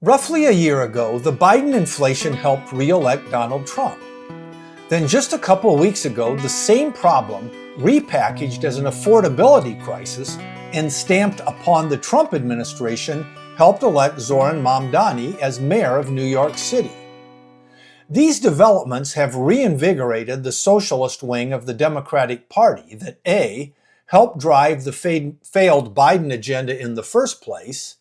Roughly a year ago, the Biden inflation helped re-elect Donald Trump. Then just a couple weeks ago, the same problem, repackaged as an affordability crisis and stamped upon the Trump administration, helped elect Zohran Mamdani as mayor of New York City. These developments have reinvigorated the socialist wing of the Democratic Party that A, helped drive the failed Biden agenda in the first place,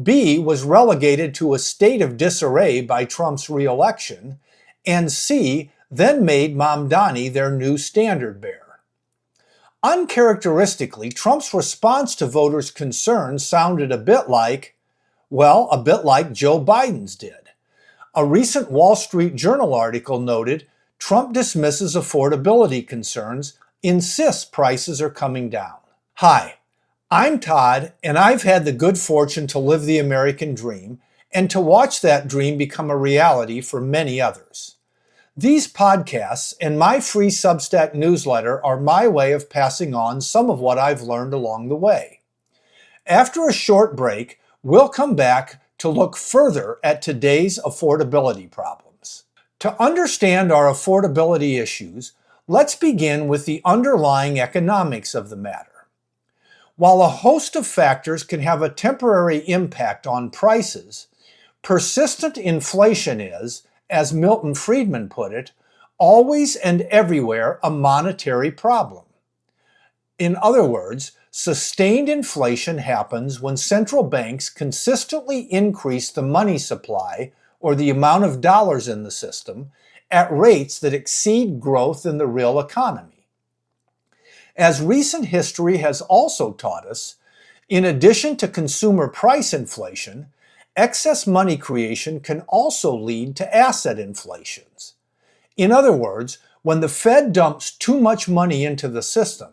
B, was relegated to a state of disarray by Trump's re-election, and C, then made Mamdani their new standard bearer. Uncharacteristically, Trump's response to voters' concerns sounded a bit like Joe Biden's did. A recent Wall Street Journal article noted Trump dismisses affordability concerns, insists prices are coming down. Hi, I'm Todd, and I've had the good fortune to live the American dream and to watch that dream become a reality for many others. These podcasts and my free Substack newsletter are my way of passing on some of what I've learned along the way. After a short break, we'll come back to look further at today's affordability problems. To understand our affordability issues, let's begin with the underlying economics of the matter. While a host of factors can have a temporary impact on prices, persistent inflation is, as Milton Friedman put it, always and everywhere a monetary problem. In other words, sustained inflation happens when central banks consistently increase the money supply or the amount of dollars in the system at rates that exceed growth in the real economy. As recent history has also taught us, in addition to consumer price inflation, excess money creation can also lead to asset inflations. In other words, when the Fed dumps too much money into the system,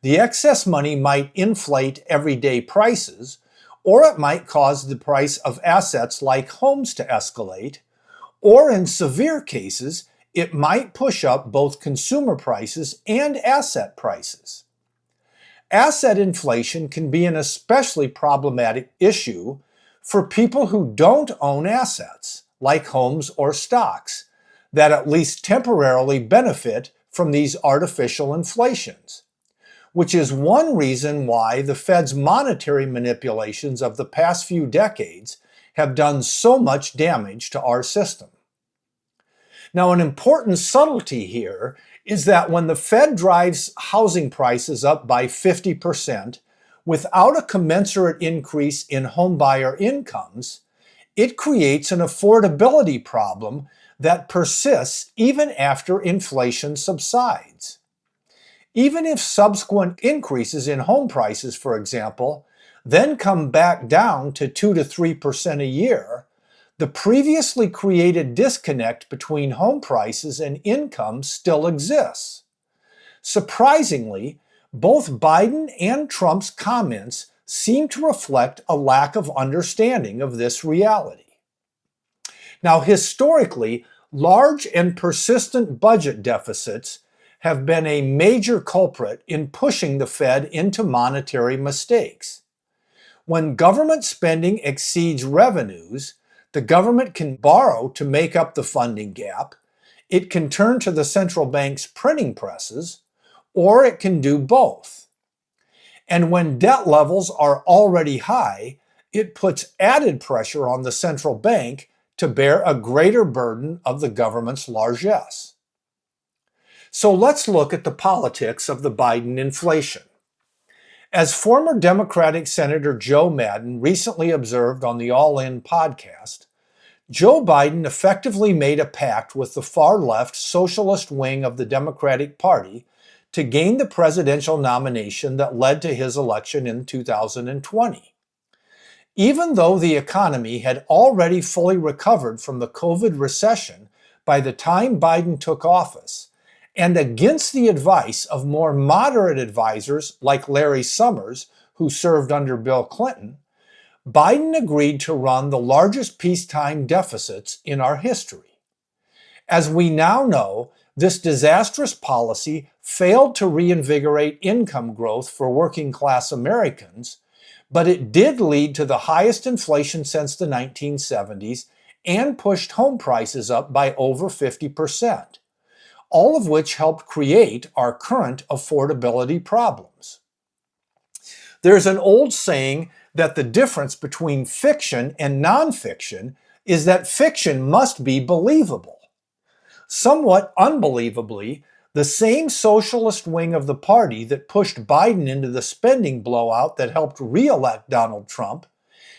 the excess money might inflate everyday prices, or it might cause the price of assets like homes to escalate, or in severe cases, it might push up both consumer prices and asset prices. Asset inflation can be an especially problematic issue for people who don't own assets, like homes or stocks, that at least temporarily benefit from these artificial inflations, which is one reason why the Fed's monetary manipulations of the past few decades have done so much damage to our system. Now, an important subtlety here is that when the Fed drives housing prices up by 50% without a commensurate increase in homebuyer incomes, it creates an affordability problem that persists even after inflation subsides. Even if subsequent increases in home prices, for example, then come back down to 2 to 3% a year, the previously created disconnect between home prices and income still exists. Surprisingly, both Biden and Trump's comments seem to reflect a lack of understanding of this reality. Now, historically, large and persistent budget deficits have been a major culprit in pushing the Fed into monetary mistakes. When government spending exceeds revenues, the government can borrow to make up the funding gap, it can turn to the central bank's printing presses, or it can do both. And when debt levels are already high, it puts added pressure on the central bank to bear a greater burden of the government's largesse. So let's look at the politics of the Biden inflation. As former Democratic Senator Joe Maddon recently observed on the All In podcast, Joe Biden effectively made a pact with the far-left socialist wing of the Democratic Party to gain the presidential nomination that led to his election in 2020. Even though the economy had already fully recovered from the COVID recession by the time Biden took office, and against the advice of more moderate advisors like Larry Summers, who served under Bill Clinton, Biden agreed to run the largest peacetime deficits in our history. As we now know, this disastrous policy failed to reinvigorate income growth for working-class Americans but it did lead to the highest inflation since the 1970s and pushed home prices up by over 50%, all of which helped create our current affordability problems. There's an old saying that the difference between fiction and nonfiction is that fiction must be believable. Somewhat unbelievably, the same socialist wing of the party that pushed Biden into the spending blowout that helped re-elect Donald Trump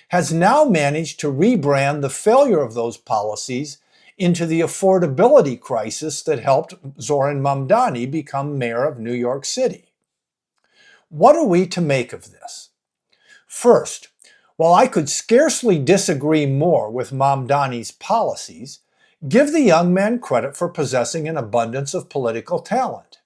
has now managed to rebrand the failure of those policies into the affordability crisis that helped Zohran Mamdani become mayor of New York City. What are we to make of this? First, while I could scarcely disagree more with Mamdani's policies, give the young man credit for possessing an abundance of political talent.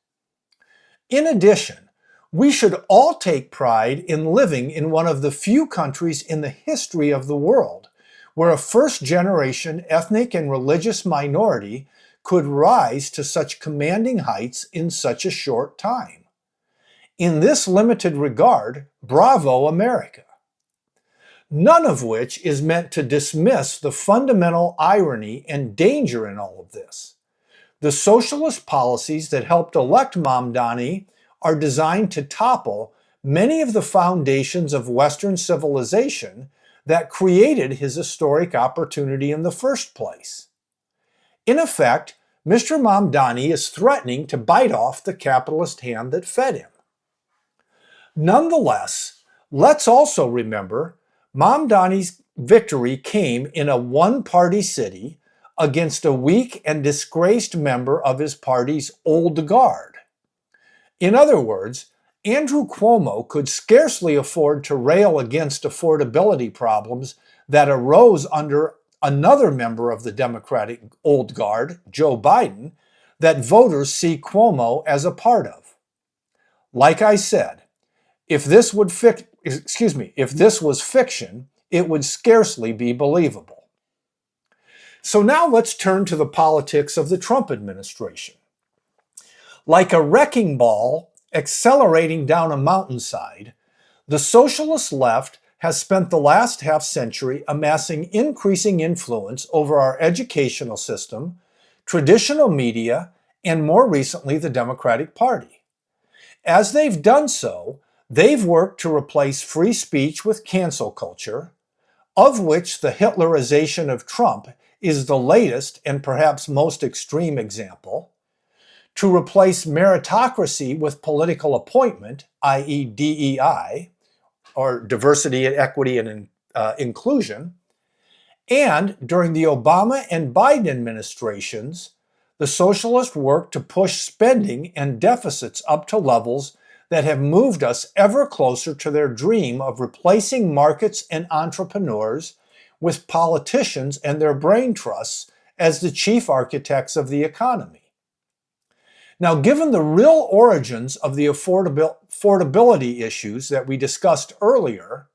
In addition, we should all take pride in living in one of the few countries in the history of the world where a first-generation ethnic and religious minority could rise to such commanding heights in such a short time. In this limited regard, bravo America. None of which is meant to dismiss the fundamental irony and danger in all of this. The socialist policies that helped elect Mamdani are designed to topple many of the foundations of Western civilization that created his historic opportunity in the first place. In effect, Mr. Mamdani is threatening to bite off the capitalist hand that fed him. Nonetheless, let's also remember Mamdani's victory came in a one-party city against a weak and disgraced member of his party's old guard. In other words, Andrew Cuomo could scarcely afford to rail against affordability problems that arose under another member of the Democratic old guard, Joe Biden, that voters see Cuomo as a part of. Like I said, if this was fiction, it would scarcely be believable. So now let's turn to the politics of the Trump administration. Like a wrecking ball accelerating down a mountainside, the socialist left has spent the last half-century amassing increasing influence over our educational system, traditional media, and more recently the Democratic Party. As they've done so, they've worked to replace free speech with cancel culture, of which the Hitlerization of Trump is the latest and perhaps most extreme example, to replace meritocracy with political appointment, i.e. DEI, or diversity, equity, and inclusion, and during the Obama and Biden administrations, the socialists worked to push spending and deficits up to levels that have moved us ever closer to their dream of replacing markets and entrepreneurs with politicians and their brain trusts as the chief architects of the economy. Now, given the real origins of the affordability issues that we discussed earlier,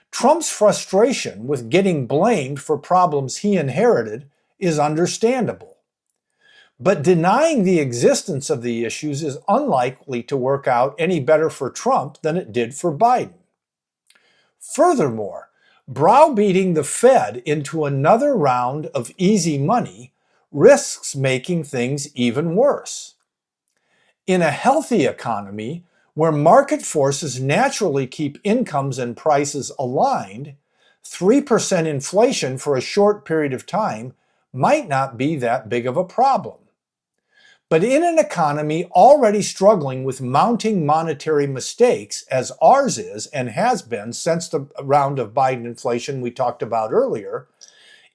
Trump's frustration with getting blamed for problems he inherited is understandable. But denying the existence of the issues is unlikely to work out any better for Trump than it did for Biden. Furthermore, browbeating the Fed into another round of easy money risks making things even worse. In a healthy economy, where market forces naturally keep incomes and prices aligned, 3% inflation for a short period of time might not be that big of a problem. But in an economy already struggling with mounting monetary mistakes, as ours is and has been since the round of Biden inflation we talked about earlier,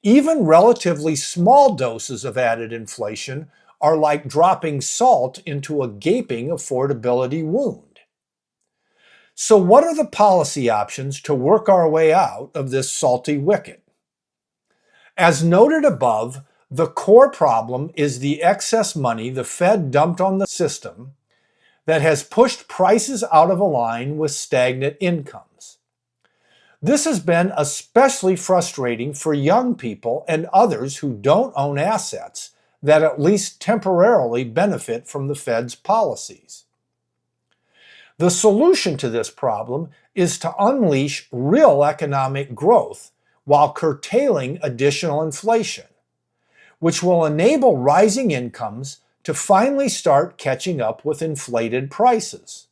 even relatively small doses of added inflation are like dropping salt into a gaping affordability wound. So what are the policy options to work our way out of this salty wicket? As noted above, the core problem is the excess money the Fed dumped on the system that has pushed prices out of line with stagnant incomes. This has been especially frustrating for young people and others who don't own assets that at least temporarily benefit from the Fed's policies. The solution to this problem is to unleash real economic growth while curtailing additional inflation, which will enable rising incomes to finally start catching up with inflated prices.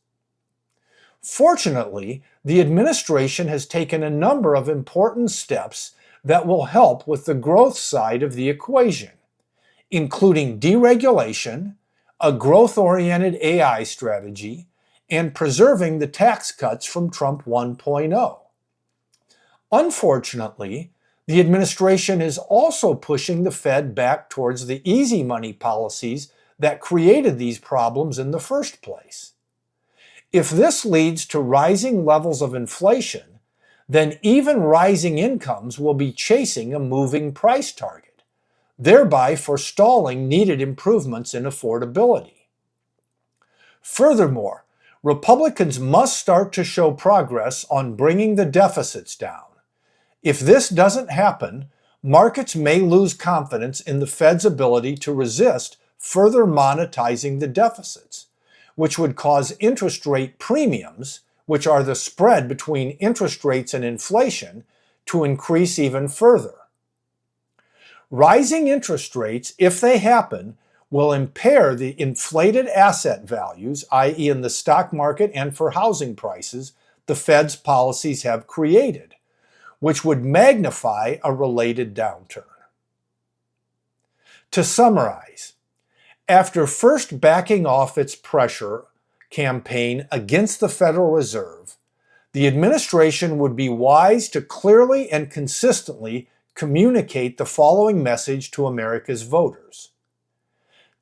Fortunately, the administration has taken a number of important steps that will help with the growth side of the equation, including deregulation, a growth-oriented AI strategy, and preserving the tax cuts from Trump 1.0. Unfortunately, the administration is also pushing the Fed back towards the easy money policies that created these problems in the first place. If this leads to rising levels of inflation, then even rising incomes will be chasing a moving price target, thereby forestalling needed improvements in affordability. Furthermore, Republicans must start to show progress on bringing the deficits down. If this doesn't happen, markets may lose confidence in the Fed's ability to resist further monetizing the deficits, which would cause interest rate premiums, which are the spread between interest rates and inflation, to increase even further. Rising interest rates, if they happen, will impair the inflated asset values, i.e. in the stock market and for housing prices, the Fed's policies have created, which would magnify a related downturn. To summarize, after first backing off its pressure campaign against the Federal Reserve, the administration would be wise to clearly and consistently communicate the following message to America's voters.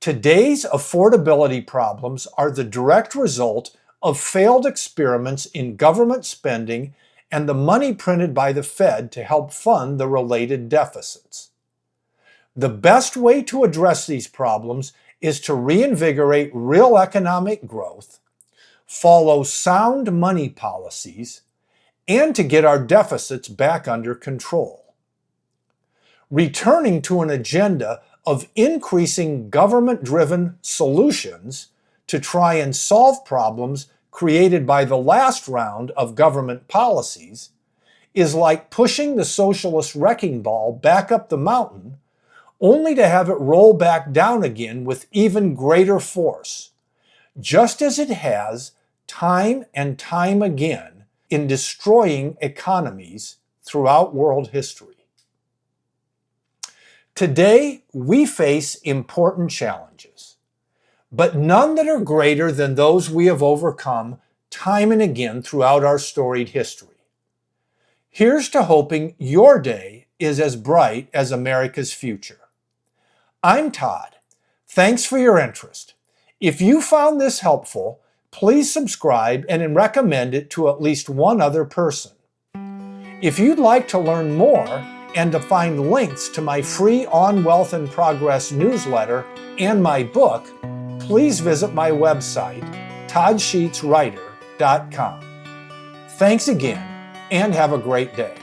Today's affordability problems are the direct result of failed experiments in government spending and the money printed by the Fed to help fund the related deficits. The best way to address these problems is to reinvigorate real economic growth, follow sound money policies, and to get our deficits back under control. Returning to an agenda of increasing government-driven solutions to try and solve problems created by the last round of government policies is like pushing the socialist wrecking ball back up the mountain only to have it roll back down again with even greater force, just as it has time and time again in destroying economies throughout world history. Today, we face important challenges, but none that are greater than those we have overcome time and again throughout our storied history. Here's to hoping your day is as bright as America's future. I'm Todd. Thanks for your interest. If you found this helpful, please subscribe and recommend it to at least one other person. If you'd like to learn more and to find links to my free On Wealth and Progress newsletter and my book, please visit my website, toddsheetswriter.com. Thanks again, and have a great day.